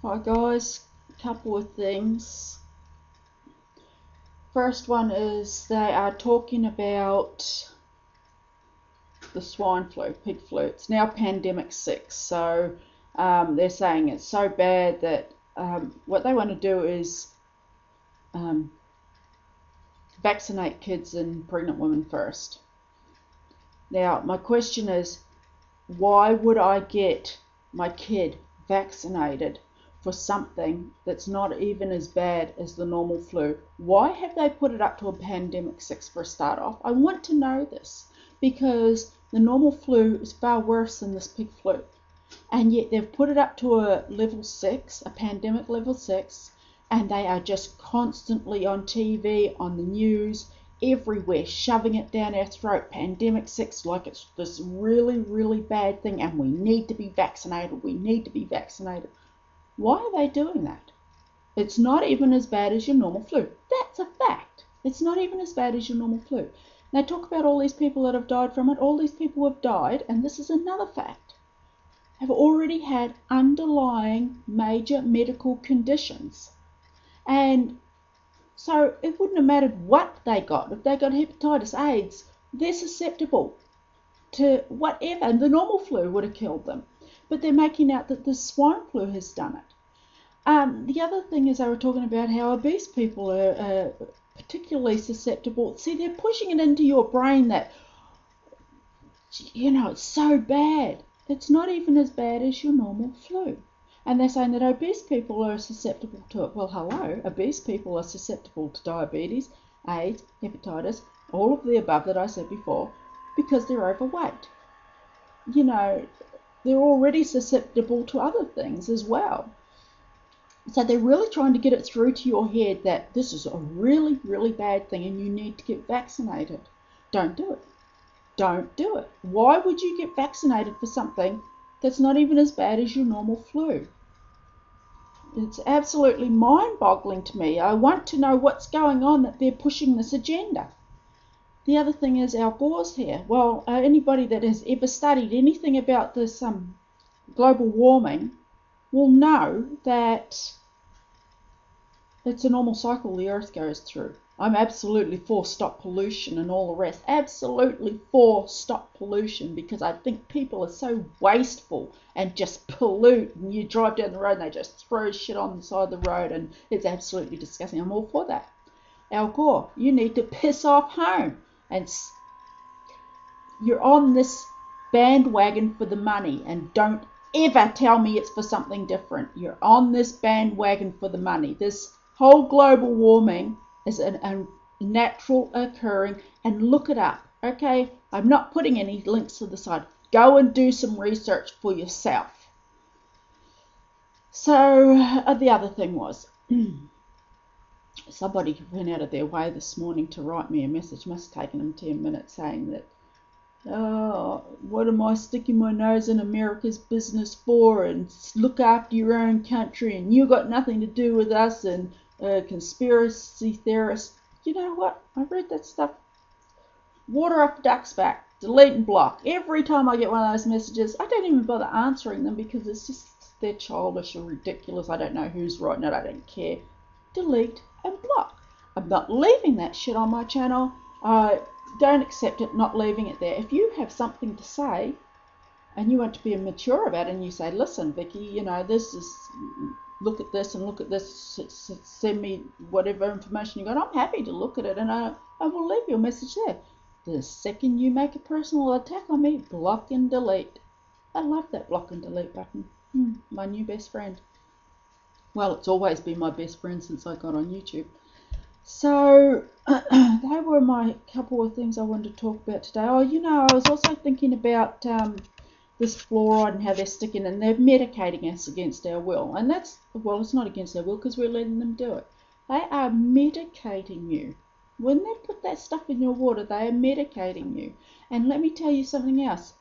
Hi guys, a couple of things. First one is they are talking about the swine flu, pig flu. It's now pandemic 6, so they're saying it's so bad that what they want to do is vaccinate kids and pregnant women first. Now, my question is, why would I get my kid vaccinated for something that's not even as bad as the normal flu? Why have they put it up to a pandemic 6 for a start off? I want to know this because the normal flu is far worse than this pig flu, and yet they've put it up to a level 6, a pandemic level 6, and they are just constantly on TV, on the news, everywhere, shoving it down our throat, pandemic 6, like it's this really, really bad thing, and we need to be vaccinated, we need to be vaccinated. Why are they doing that? It's not even as bad as your normal flu. That's a fact. It's not even as bad as your normal flu. They talk about all these people that have died from it. All these people have died, and this is another fact, have already had underlying major medical conditions. And so it wouldn't have mattered what they got. If they got hepatitis, AIDS, they're susceptible to whatever. And the normal flu would have killed them. But they're making out that the swine flu has done it. The other thing is they were talking about how obese people are particularly susceptible. See, they're pushing it into your brain that, you know, it's so bad. It's not even as bad as your normal flu. And they're saying that obese people are susceptible to it. Well, hello, obese people are susceptible to diabetes, AIDS, hepatitis, all of the above that I said before, because they're overweight. You know, they're already susceptible to other things as well. So they're really trying to get it through to your head that this is a really, really bad thing and you need to get vaccinated. Don't do it. Don't do it. Why would you get vaccinated for something that's not even as bad as your normal flu? It's absolutely mind-boggling to me. I want to know what's going on that they're pushing this agenda. The other thing is Al Gore's here. Well, anybody that has ever studied anything about this global warming will know that it's a normal cycle the Earth goes through. I'm absolutely for stop pollution and all the rest. Absolutely for stop pollution, because I think people are so wasteful and just pollute. And you drive down the road and they just throw shit on the side of the road, and it's absolutely disgusting. I'm all for that. Al Gore, you need to piss off home. And you're on this bandwagon for the money, and don't ever tell me it's for something different. You're on this bandwagon for the money. This whole global warming is a natural occurring, and look it up, okay? I'm not putting any links to the side. Go and do some research for yourself. So the other thing was, somebody went out of their way this morning to write me a message, must have taken them 10 minutes, saying that, oh, what am I sticking my nose in America's business for, and look after your own country, and you got nothing to do with us, and conspiracy theorists. You know what? I read that stuff. Water off the duck's back. Delete and block. Every time I get one of those messages, I don't even bother answering them because it's just, they're childish or ridiculous. I don't know who's writing it. I don't care. Delete and block. I'm not leaving that shit on my channel. I don't accept it, not leaving it there. If you have something to say and you want to be mature about it, and you say, listen, Vicky, you know, this is, look at this and look at this, send me whatever information you got, I'm happy to look at it, and I will leave you a message there. The second you make a personal attack on me, block and delete. I love that block and delete button. My new best friend. Well, it's always been my best friend since I got on YouTube. So they were my couple of things I wanted to talk about today. Oh, you know, I was also thinking about this fluoride and how they're sticking, and they're medicating us against our will. And that's, well, it's not against our will because we're letting them do it. They are medicating you. When they put that stuff in your water, they are medicating you. And let me tell you something else.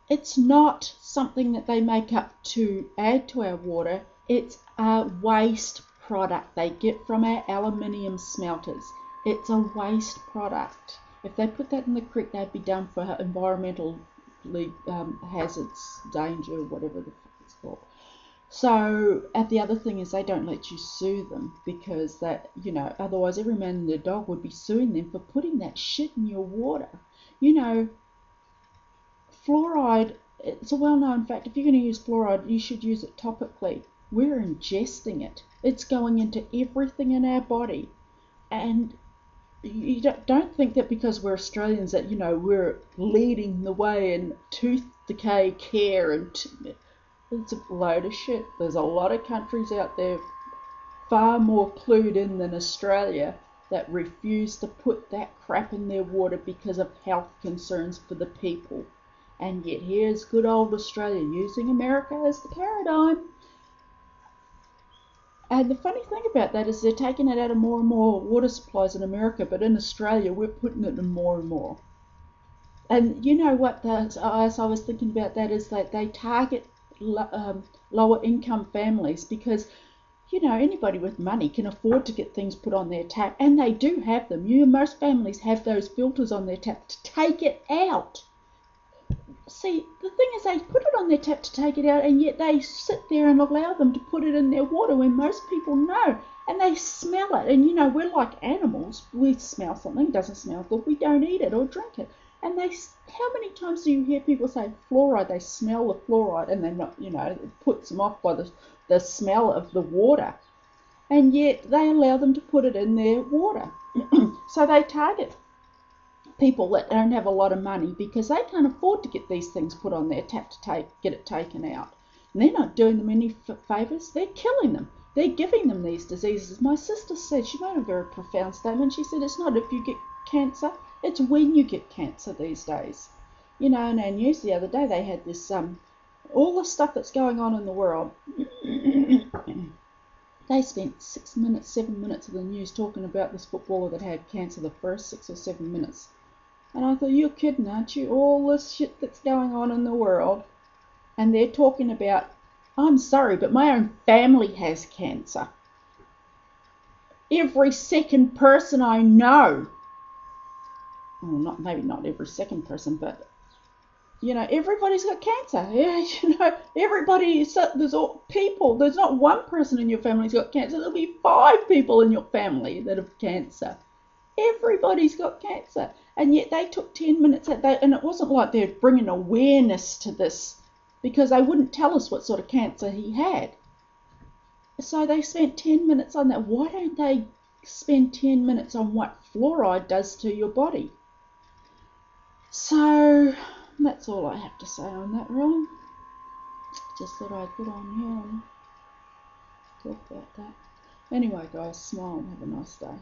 It's not something that they make up to add to our water. It's a waste product they get from our aluminium smelters. It's a waste product. If they put that in the creek, they'd be done for environmental hazards, danger, whatever the fuck it's called. So, and the other thing is they don't let you sue them because that, otherwise every man and their dog would be suing them for putting that shit in your water. Fluoride, it's a well-known fact. If you're going to use fluoride, you should use it topically. We're ingesting it. It's going into everything in our body. And you don't think that because we're Australians that, we're leading the way in tooth decay care, and it's a load of shit. There's a lot of countries out there far more clued in than Australia that refuse to put that crap in their water because of health concerns for the people. And yet here's good old Australia using America as the paradigm. And the funny thing about that is they're taking it out of more and more water supplies in America, but in Australia we're putting it in more and more. And you know what, as I was thinking about that, is that they target lower income families because, anybody with money can afford to get things put on their tap, and they do have them. Most families have those filters on their tap to take it out. See, the thing is they put it on their tap to take it out, and yet they sit there and allow them to put it in their water when most people know, and they smell it. And we're like animals. We smell something, doesn't smell good, we don't eat it or drink it. And how many times do you hear people say fluoride, they smell the fluoride, and they're not, it puts them off by the smell of the water, and yet they allow them to put it in their water. So they target people that don't have a lot of money because they can't afford to get these things put on their tap to get it taken out. And they're not doing them any favours, they're killing them. They're giving them these diseases. My sister said, she made a very profound statement. She said, it's not if you get cancer, it's when you get cancer these days. In our news the other day, they had this, all the stuff that's going on in the world. They spent 6 minutes, 7 minutes of the news talking about this footballer that had cancer, the first 6 or 7 minutes. And I thought, you're kidding, aren't you? All this shit that's going on in the world. And they're talking about, I'm sorry, but my own family has cancer. Every second person I know, well, maybe not every second person, but, everybody's got cancer. Yeah, everybody, there's people, there's not one person in your family's got cancer. There'll be 5 people in your family that have cancer. Everybody's got cancer. And yet they took 10 minutes and it wasn't like they're bringing awareness to this, because they wouldn't tell us what sort of cancer he had. So they spent 10 minutes on that. Why don't they spend 10 minutes on what fluoride does to your body? So that's all I have to say on that, really. Just thought I'd get on here and talk about that. Anyway, guys, smile and have a nice day.